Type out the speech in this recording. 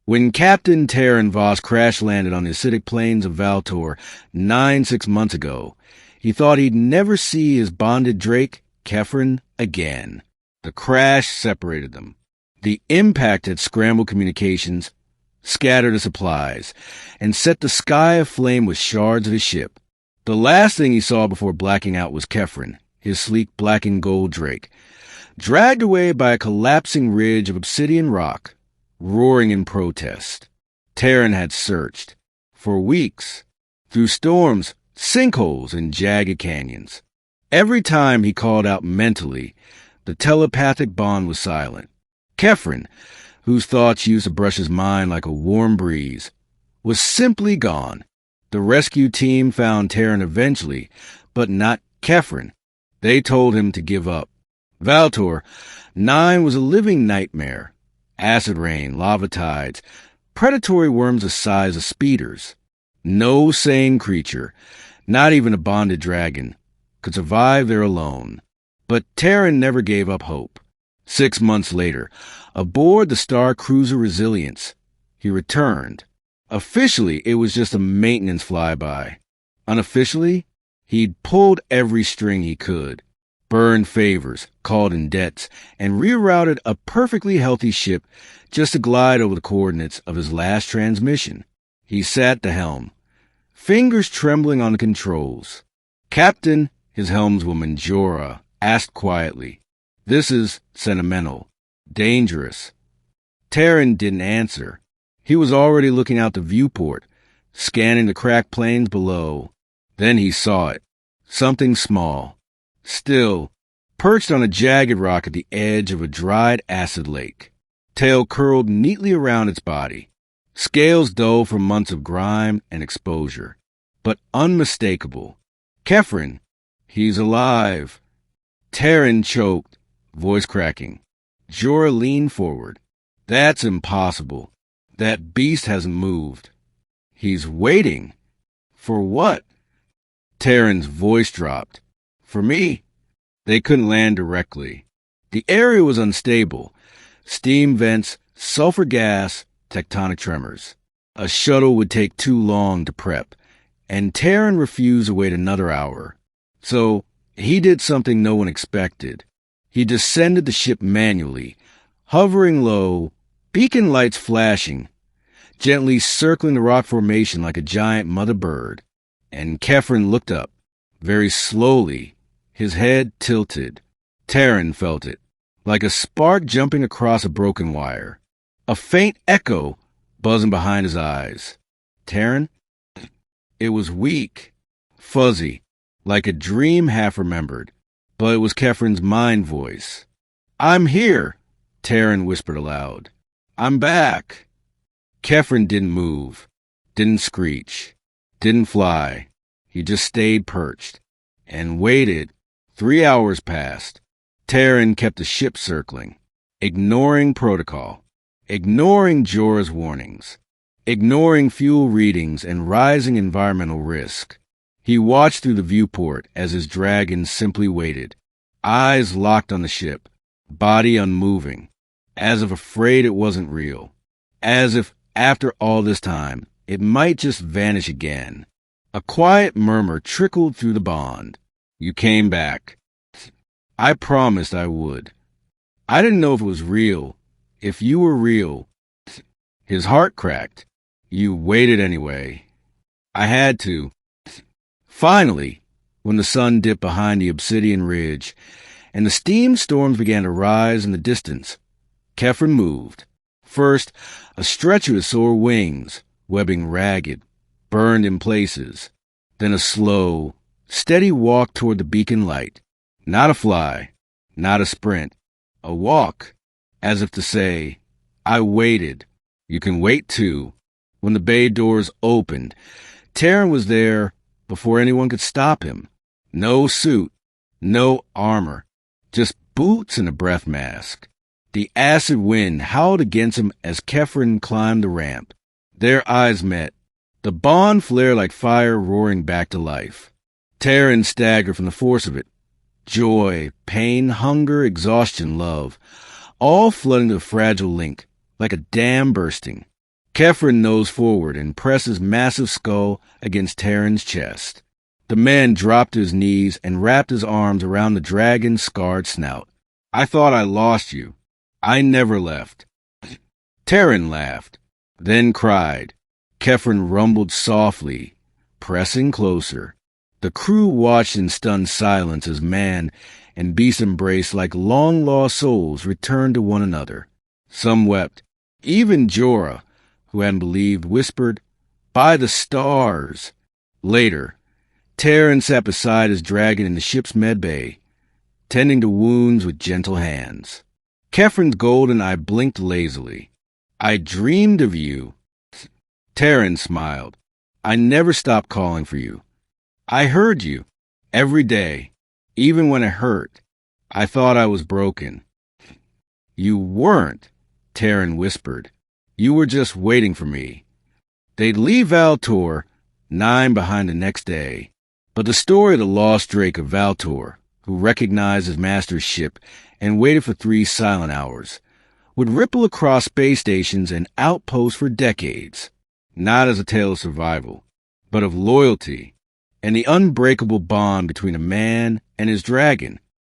When Captain Terran Voss crash-landed on the acidic plains of Valtor 6 months ago, he thought he'd never see his bonded Drake, Kephren, again. The crash separated them. The impact had scrambled communications, scattered the supplies, and set the sky aflame with shards of his ship. The last thing he saw before blacking out was Kephren, his sleek black and gold Drake, dragged away by a collapsing ridge of obsidian rock, roaring in protest. Terran had searched, for weeks, through storms, sinkholes, and jagged canyons. Every time he called out mentally, the telepathic bond was silent. Kephren, whose thoughts used to brush his mind like a warm breeze, was simply gone. The rescue team found Terran eventually, but not Kephren. They told him to give up. Valtor 9 was a living nightmare. Acid rain, lava tides, predatory worms the size of speeders. No sane creature, not even a bonded dragon, could survive there alone. But Terran never gave up hope. 6 months later, aboard the Star Cruiser Resilience, he returned. Officially, it was just a maintenance flyby. Unofficially, he'd pulled every string he could, burned favors, called in debts, and rerouted a perfectly healthy ship just to glide over the coordinates of his last transmission. He sat at the helm, fingers trembling on the controls. Captain, his helmswoman Jorah, asked quietly, "This is sentimental, dangerous." Terran didn't answer. He was already looking out the viewport, scanning the cracked plains below. Then he saw it. Something small, still, perched on a jagged rock at the edge of a dried acid lake. Tail curled neatly around its body. Scales dull from months of grime and exposure, but unmistakable. Kephren, he's alive. Terran choked, voice cracking. Jorah leaned forward. That's impossible. That beast hasn't moved. He's waiting. For what? Terran's voice dropped. For me. They couldn't land directly. The area was unstable. Steam vents, sulfur gas, tectonic tremors. A shuttle would take too long to prep, and Terran refused to wait another hour. So he did something no one expected. He descended the ship manually, hovering low, beacon lights flashing, gently circling the rock formation like a giant mother bird. And Kephren looked up, very slowly, his head tilted. Terran felt it, like a spark jumping across a broken wire. A faint echo buzzing behind his eyes. Terran? It was weak, fuzzy, like a dream half-remembered, but it was Kephen's mind voice. "I'm here," Terran whispered aloud. "I'm back." Kephren didn't move, didn't screech, didn't fly. He just stayed perched and waited. 3 hours passed. Terran kept the ship circling, ignoring protocol, ignoring Jorah's warnings, ignoring fuel readings and rising environmental risk. He watched through the viewport as his dragon simply waited, eyes locked on the ship, body unmoving, as if afraid it wasn't real, as if after all this time it might just vanish again. A quiet murmur trickled through the bond. "You came back. I promised I would. I didn't know if it was real, if you were real." His heart cracked. "You waited anyway." "I had to." Finally, when the sun dipped behind the obsidian ridge and the steam storms began to rise in the distance, Kephren moved. First, a stretch of his sore wings, webbing ragged, burned in places. Then a slow, steady walk toward the beacon light. Not a fly, not a sprint, a walk, as if to say, "I waited. You can wait too." When the bay doors opened, Terran was there before anyone could stop him. No suit, no armor, just boots and a breath mask. The acid wind howled against him as Kephren climbed the ramp. Their eyes met. The bond flared like fire roaring back to life. Terran staggered from the force of it. Joy, pain, hunger, exhaustion, love, all flooding the fragile link, like a dam bursting. Kephren nosed forward and pressed his massive skull against Terran's chest. The man dropped to his knees and wrapped his arms around the dragon's scarred snout. I thought I lost you. I never left. Terran laughed, then cried. Kephren rumbled softly, pressing closer. The crew watched in stunned silence as man and beast embraced like long-lost souls returned to one another. Some wept. Even Jorah, who hadn't believed, whispered, "By the stars!" Later, Terran sat beside his dragon in the ship's medbay, tending to wounds with gentle hands. Kefren's golden eye blinked lazily. "I dreamed of you." Terran smiled. "I never stopped calling for you. I heard you, every day, even when it hurt. I thought I was broken." "You weren't," Terran whispered. "You were just waiting for me." They'd leave Valtor, 9 behind the next day. But the story of the lost Drake of Valtor, who recognized his master's ship and waited for 3 silent hours, would ripple across space stations and outposts for decades, not as a tale of survival, but of loyalty and the unbreakable bond between a man and his dragon.